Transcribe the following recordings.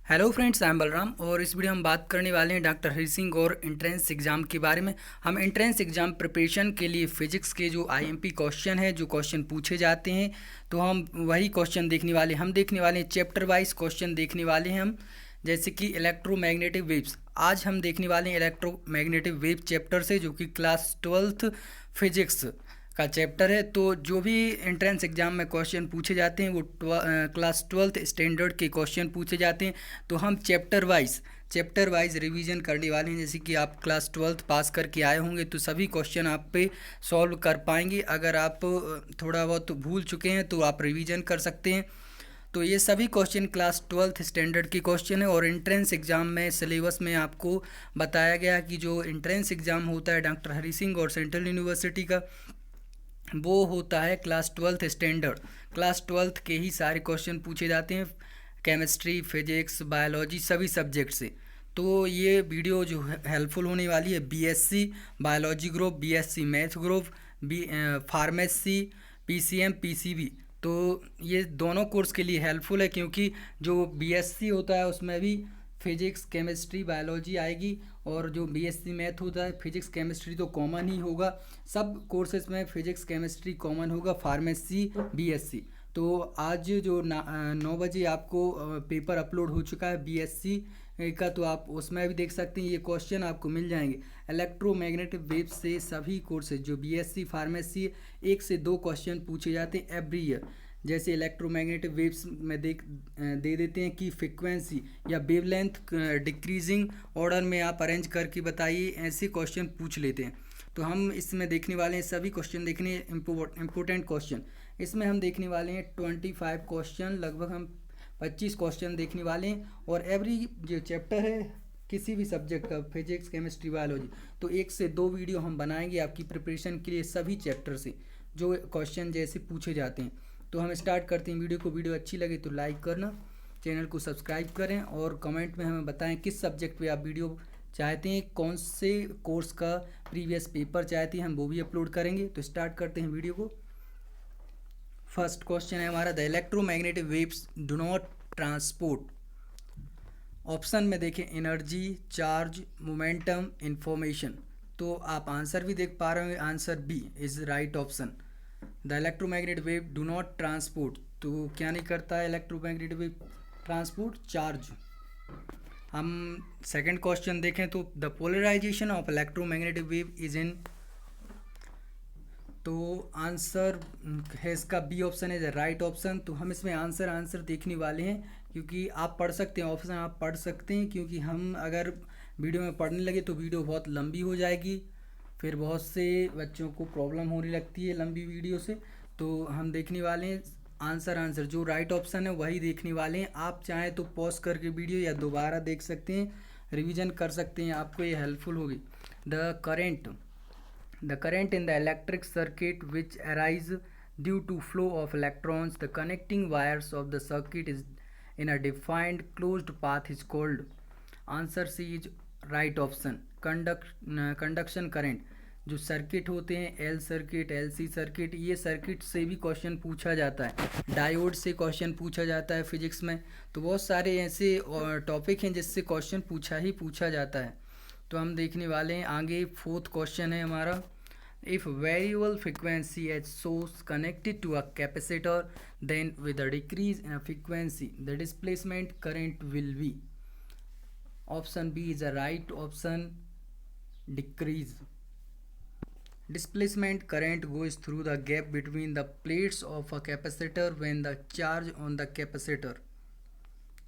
Hello friends, I am Balram और इस video में हम बात करने वाले हैं डॉक्टर हरि सिंह और एंट्रेंस एग्ज़ाम के बारे में। हम एंट्रेंस एग्ज़ाम प्रिपरेशन के लिए फ़िज़िक्स के जो आईएमपी क्वेश्चन है, जो क्वेश्चन पूछे जाते हैं, तो हम वही क्वेश्चन देखने वाले हैं। हम देखने वाले हैं चैप्टर वाइज क्वेश्चन देखने वाले हैं हम, जैसे कि इलेक्ट्रोमैग्नेटिक वेव्स। आज हम देखने वाले हैं इलेक्ट्रोमैग्नेटिक वेव चैप्टर से, जो कि क्लास 12th फिजिक्स का चैप्टर है। तो जो भी एंट्रेंस एग्जाम में क्वेश्चन पूछे जाते हैं वो क्लास 12th स्टैंडर्ड के क्वेश्चन पूछे जाते हैं। तो हम चैप्टर वाइज रिवीजन करने वाले हैं। जैसे कि आप क्लास 12th पास करके आए होंगे तो सभी क्वेश्चन आप पे सॉल्व कर पाएंगे। अगर आप थोड़ा बहुत भूल चुके हैं तो आप रिवीजन कर सकते हैं। तो ये सभी क्वेश्चन क्लास 12th स्टैंडर्ड के क्वेश्चन है। और एंट्रेंस एग्ज़ाम में सिलेबस में आपको बताया गया कि जो एंट्रेंस एग्ज़ाम होता है डॉक्टर हरि सिंह और सेंट्रल यूनिवर्सिटी का, वो होता है class 12th standard. Class 12th के ही सारे क्वेश्चन पूछे जाते हैं, केमिस्ट्री, फिजिक्स, बायोलॉजी सभी सब्जेक्ट से। तो ये वीडियो जो है हेल्पफुल होने वाली है BSc biology group, BSc math group, pharmacy, PCM, PCB. तो ये दोनों कोर्स के लिए हेल्पफुल है, क्योंकि जो बीएससी होता है उसमें भी फिजिक्स, केमिस्ट्री, बायोलॉजी आएगी। और जो बीएससी मैथ होता है, फिजिक्स केमिस्ट्री तो कॉमन ही होगा। सब कोर्सेज में फिजिक्स केमिस्ट्री कॉमन होगा, फार्मेसी, बीएससी। तो आज जो 9 बजे आपको पेपर अपलोड हो चुका है बीएससी का, तो आप उसमें भी देख सकते हैं। ये क्वेश्चन आपको मिल जाएंगे इलेक्ट्रोमैग्नेटिक वेव से। सभी कोर्सेज जो बीएससी फार्मेसी, 1 से 2 क्वेश्चन पूछे जाते हैं एवरी ईयर। जैसे इलेक्ट्रोमैग्नेटिक वेव्स में दे देते हैं कि फ्रिक्वेंसी या वेवलेंथ डिक्रीजिंग ऑर्डर में आप अरेंज करके बताइए, ऐसे क्वेश्चन पूछ लेते हैं। तो हम इसमें देखने वाले हैं सभी क्वेश्चन देखने इम्पोर्टेंट क्वेश्चन। इसमें हम देखने वाले हैं 25 क्वेश्चन, लगभग हम 25 क्वेश्चन देखने वाले हैं। और एवरी जो चैप्टर है किसी भी सब्जेक्ट का, फिजिक्स, केमिस्ट्री, बायोलॉजी, तो 1 से 2 वीडियो हम बनाएंगे आपकी प्रिपरेशन के लिए सभी चैप्टर से जो क्वेश्चन जैसे पूछे जाते हैं। तो हम स्टार्ट करते हैं वीडियो को। वीडियो अच्छी लगे तो लाइक करना, चैनल को सब्सक्राइब करें और कमेंट में हमें बताएं किस सब्जेक्ट पे आप वीडियो चाहते हैं, कौन से कोर्स का प्रीवियस पेपर चाहते हैं, हम वो भी अपलोड करेंगे। तो स्टार्ट करते हैं वीडियो को। फर्स्ट क्वेश्चन है हमारा, the electromagnetic waves do not transport. Option में देखें एनर्जी, चार्ज, मोमेंटम, इंफॉर्मेशन। तो आप आंसर भी देख पा रहे होंगे, answer B is right option. The electromagnetic wave do not transport. तो क्या नहीं करता है इलेक्ट्रोमैग्नेटिक वेव? Transport, charge. हम सेकंड क्वेश्चन देखें तो the polarization of electromagnetic wave is in. तो आंसर है इसका B option is right option. तो हम इसमें आंसर देखने वाले हैं, क्योंकि आप पढ़ सकते हैं, ऑप्शन आप पढ़ सकते हैं, क्योंकि हम अगर वीडियो में पढ़ने लगे तो वीडियो बहुत लंबी हो जाएगी, फिर बहुत से बच्चों को प्रॉब्लम होने लगती है लंबी वीडियो से। तो हम देखने वाले हैं आंसर जो राइट ऑप्शन है वही देखने वाले हैं। आप चाहें तो पॉज करके वीडियो या दोबारा देख सकते हैं, रिवीजन कर सकते हैं, आपको ये हेल्पफुल होगी। The current in the electric circuit which arise due to flow of electrons, the connecting wires of the circuit is in a defined closed path is called. Answer C is right option. Conduction current, जो circuit होते हैं, L circuit, LC circuit, ये circuit से भी question पूछा जाता है। Diode से क्वेश्चन पूछा जाता है फिजिक्स में। तो बहुत सारे ऐसे टॉपिक हैं जिससे क्वेश्चन पूछा जाता है। तो हम देखने वाले हैं आगे। फोर्थ क्वेश्चन है हमारा, if variable frequency as source connected to a capacitor, then with a decrease in frequency the displacement current will be. Option B is a right option, decrease. Displacement current goes through the gap between the plates of a capacitor when the charge on the capacitor.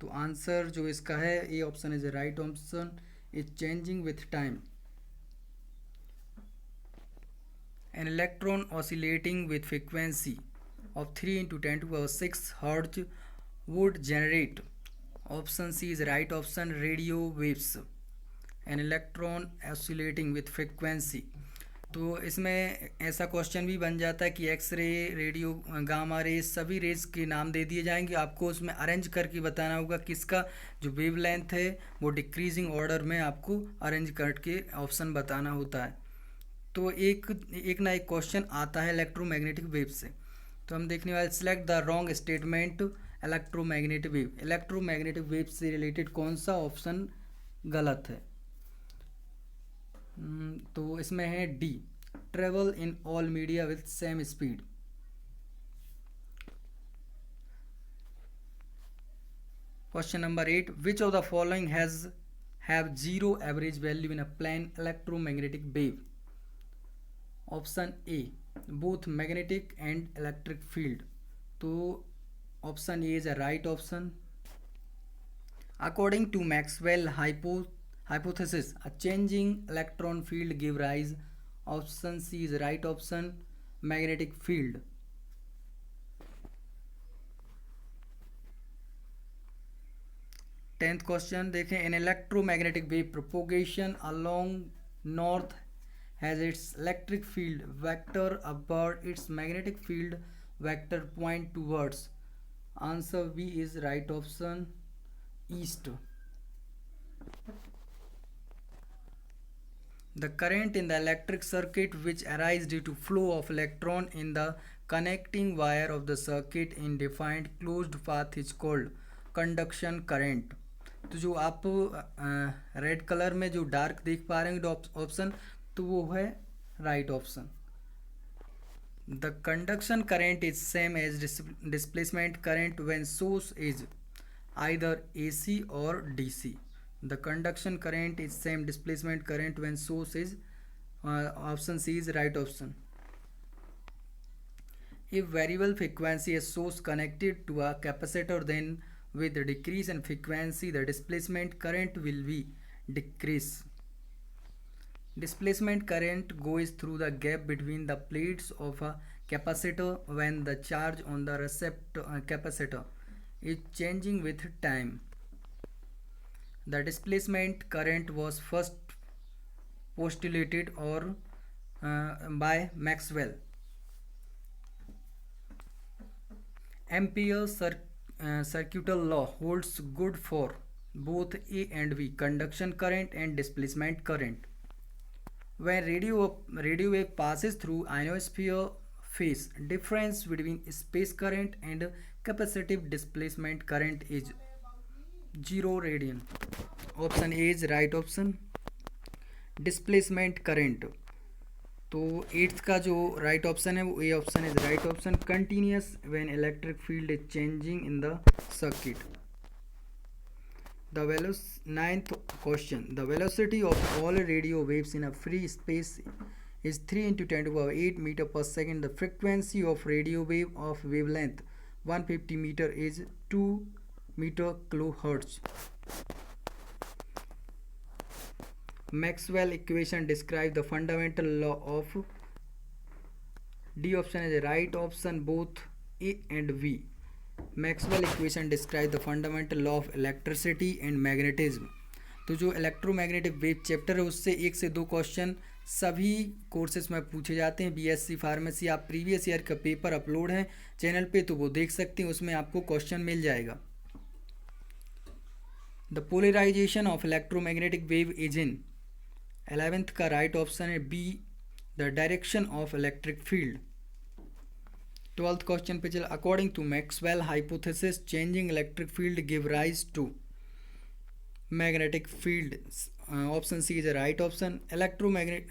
तो answer जो इसका है ए option is right option, is changing with time. An electron oscillating with frequency of 3 into 10 to the power 6 hertz would generate. Option C is right option, radio waves. An electron oscillating with frequency. तो इसमें ऐसा question भी बन जाता है कि x ray, radio, gamma rays, सभी raise के नाम दे दिए जाएंगे। आपको उसमें अरेंज करके बताना होगा किसका जो वेवलेंथ है वो डिक्रीजिंग ऑर्डर में आपको अरेंज करके ऑप्शन बताना होता है। तो एक ना एक क्वेश्चन आता है इलेक्ट्रोमैग्नेटिक वेव से। तो हम देखने वाले, select the wrong statement electromagnetic wave से रिलेटेड कौन सा ऑप्शन गलत है? तो इसमें है D, travel in all media with same speed. Question number 8, which of the following have zero average value in a plane electromagnetic wave? Option A, both magnetic and electric field. तो option A is a right option. According to Maxwell hypothesis, a changing electron field give rise, option C is right option, magnetic field. 10th question देखें, an electromagnetic wave propagation along north has its electric field vector upward, its magnetic field vector point towards. Answer B is right option, east. The current in the electric circuit which arises due to flow of electron in the connecting wire of the circuit in defined closed path is called conduction current. तो जो आप red colour में जो dark देख पा रहे हैं option, तो वो है right option. The conduction current is same as displacement current when source is either AC or DC. The conduction current is same displacement current when source is option C is right option. If variable frequency is source connected to a capacitor, then with the decrease in frequency the displacement current will be decrease. Displacement current goes through the gap between the plates of a capacitor when the charge on the capacitor is changing with time. The displacement current was first postulated by Maxwell. Ampere's circuital law holds good for both A and B, conduction current and displacement current. When radio wave passes through ionosphere phase, difference between space current and capacitive displacement current is 0 radian. Option A is right option. Displacement current, तो 8th का जो right option है वो ए option is right option. Continuous when electric field is changing in the circuit. The 9th question, the velocity of all radio waves in a free space is 3 × 10⁸ meter per second. The frequency of radio wave of wavelength 150 meter is 2 meter kilohertz. Maxwell equation describe the fundamental law of. D option is the right option, both A and B. Maxwell equation describe the fundamental law of electricity and magnetism. तो जो electromagnetic wave chapter है उससे 1 से 2 question सभी courses में पूछे जाते हैं। BSc फार्मेसी, आप प्रीवियस ईयर का पेपर अपलोड है चैनल पे, तो वो देख सकते हैं, उसमें आपको क्वेश्चन मिल जाएगा। The polarization of electromagnetic wave is in. 11th का राइट ऑप्शन है B, the direction of electric field. 12th question पे चल, according to Maxwell hypothesis changing electric field give rise to magnetic field. Option C is a right option. Electromagnet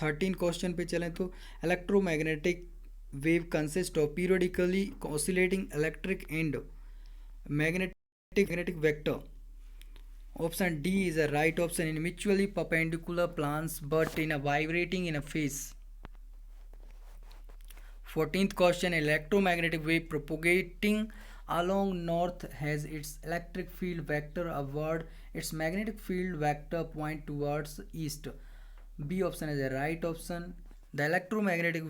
13 question पे चलें तो electromagnetic wave consist of periodically oscillating electric and magnetic vector. Option D is a right option, in mutually perpendicular planes but in a vibrating in a phase. 14th question, electromagnetic wave propagating along north has its electric field vector upward, its magnetic field vector point towards east. B option is a right option. The electromagnetic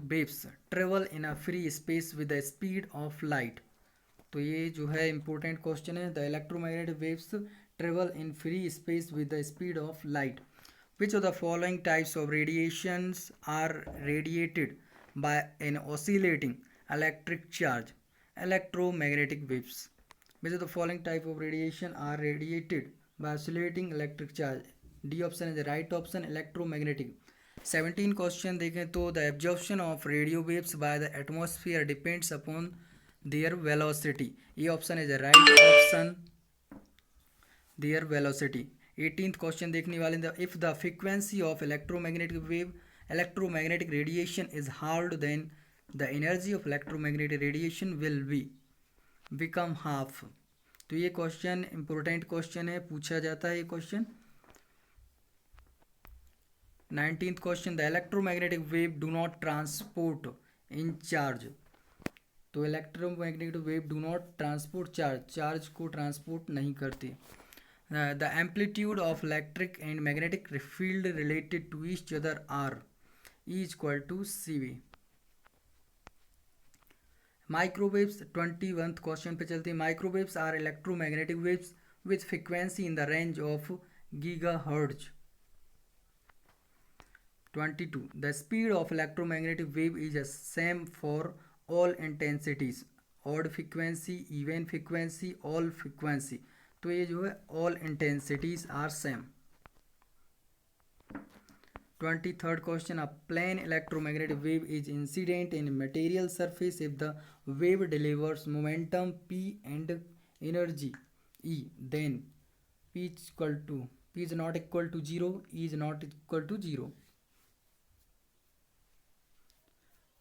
waves travel in a free space with the speed of light. तो ये जो है important question है। The electromagnetic waves travel in free space with the speed of light. Which of the following types of radiations are radiated by an oscillating electric charge? Electromagnetic waves. Which of the following type of radiation are radiated by oscillating electric charge? D option is the right option, electromagnetic. 17 question देखें तो the absorption of radio waves by the atmosphere depends upon there velocity. ये option is right option, their velocity. 18th question देखने वाले if the frequency of electromagnetic radiation is hard then the energy of electromagnetic radiation will be become half. तो ये question important question है, पूछा जाता है ये question. 19th question the electromagnetic wave do not transport in charge. तो electromagnetic wave do not transport charge को transport नहीं करती। The amplitude of electric and magnetic field related to each other are is equal to C V. Microwaves 21th question पे चलते हैं। Microwaves are electromagnetic waves with frequency in the range of gigahertz. 22 the speed of electromagnetic wave is a same for all intensities, odd frequency, even frequency, all frequency. तो ये जो है all intensities are same. 23rd question a plane electromagnetic wave is incident in material surface if the wave delivers momentum p and energy E, then p is not equal to 0, E is not equal to 0।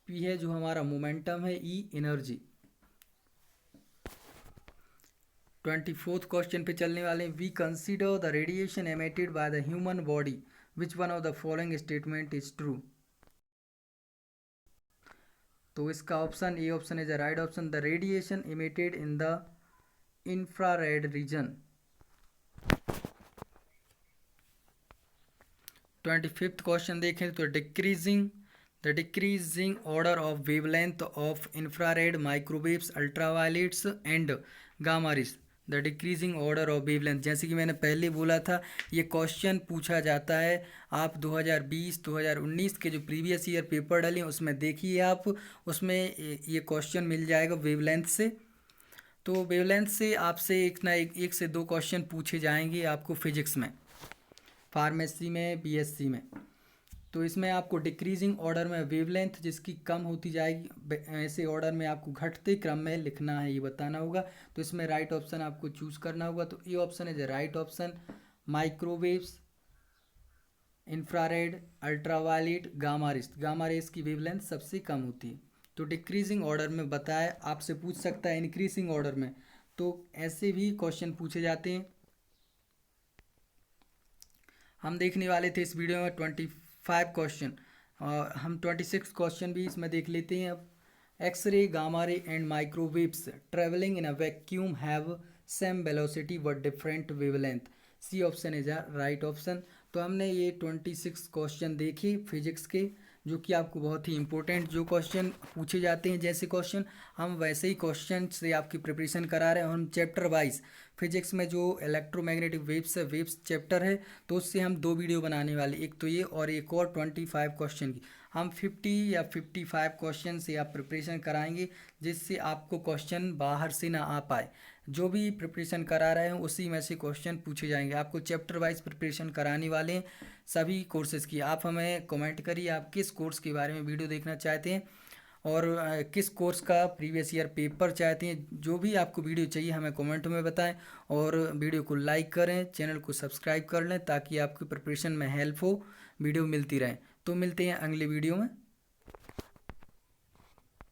p है जो हमारा momentum है, E energy. 24th question पे चलने वाले हैं। We consider the radiation emitted by the human body, which one of the following statement is true. तो इसका option A option is the right option, the radiation emitted in the infrared region. 25th question देखें तो the decreasing order of wavelength of infrared microwaves ultraviolets and gamma rays. The decreasing order of wavelength, जैसे कि मैंने पहले बोला था, ये question पूछा जाता है। आप 2020-2019 के जो प्रीवियस ईयर पेपर डालें उसमें देखिए आप, उसमें ये क्वेश्चन मिल जाएगा वेवलेंथ से। तो वेवलेंथ से आपसे एक से दो क्वेश्चन पूछे जाएंगे आपको फिजिक्स में, फार्मेसी में, बीएससी में। तो इसमें आपको डिक्रीजिंग ऑर्डर में वेवलेंथ जिसकी कम होती जाएगी, ऐसे ऑर्डर में आपको घटते क्रम में लिखना है, ये बताना होगा। तो इसमें राइट ऑप्शन आपको चूज करना होगा। तो ये ऑप्शन है right option, microwaves, infrared, ultraviolet, gamma rays की वेवलेंथ सबसे कम होती है। तो डिक्रीजिंग ऑर्डर में बताया, आपसे पूछ सकता है इंक्रीजिंग ऑर्डर में, तो ऐसे भी क्वेश्चन पूछे जाते हैं। हम देखने वाले थे इस वीडियो में 25 क्वेश्चन, और हम 26 क्वेश्चन भी इसमें देख लेते हैं। अब X-ray, gamma ray and microwaves travelling in a vacuum have same velocity but different wavelength. C option is a right option. तो हमने ये 26 क्वेश्चन देखे फिजिक्स के, जो कि आपको बहुत ही इंपॉर्टेंट जो क्वेश्चन पूछे जाते हैं, जैसे क्वेश्चन हम वैसे ही क्वेश्चन से आपकी प्रिपरेशन करा रहे हैं। हम चैप्टर वाइज फिजिक्स में जो इलेक्ट्रोमैग्नेटिक वेव्स चैप्टर है, तो उससे हम 2 वीडियो बनाने वाले, एक तो ये और एक और 25 क्वेश्चन की। हम 50 या 55 क्वेश्चन से आप प्रिपरेशन कराएंगे, जिससे आपको क्वेश्चन बाहर से ना आ पाए। जो भी प्रिपरेशन करा रहे हैं उसी में से क्वेश्चन पूछे जाएंगे। आपको चैप्टर वाइज प्रिपरेशन कराने वाले हैं सभी कोर्सेज़ की। आप हमें कमेंट करिए आप किस कोर्स के बारे में वीडियो देखना चाहते हैं, और किस कोर्स का प्रीवियस ईयर पेपर चाहते हैं। जो भी आपको वीडियो चाहिए हमें कमेंट में बताएं, और वीडियो को लाइक करें, चैनल को सब्सक्राइब कर लें, ताकि आपकी प्रिपरेशन में हेल्प हो, वीडियो मिलती रहे। तो मिलते हैं अगले वीडियो में।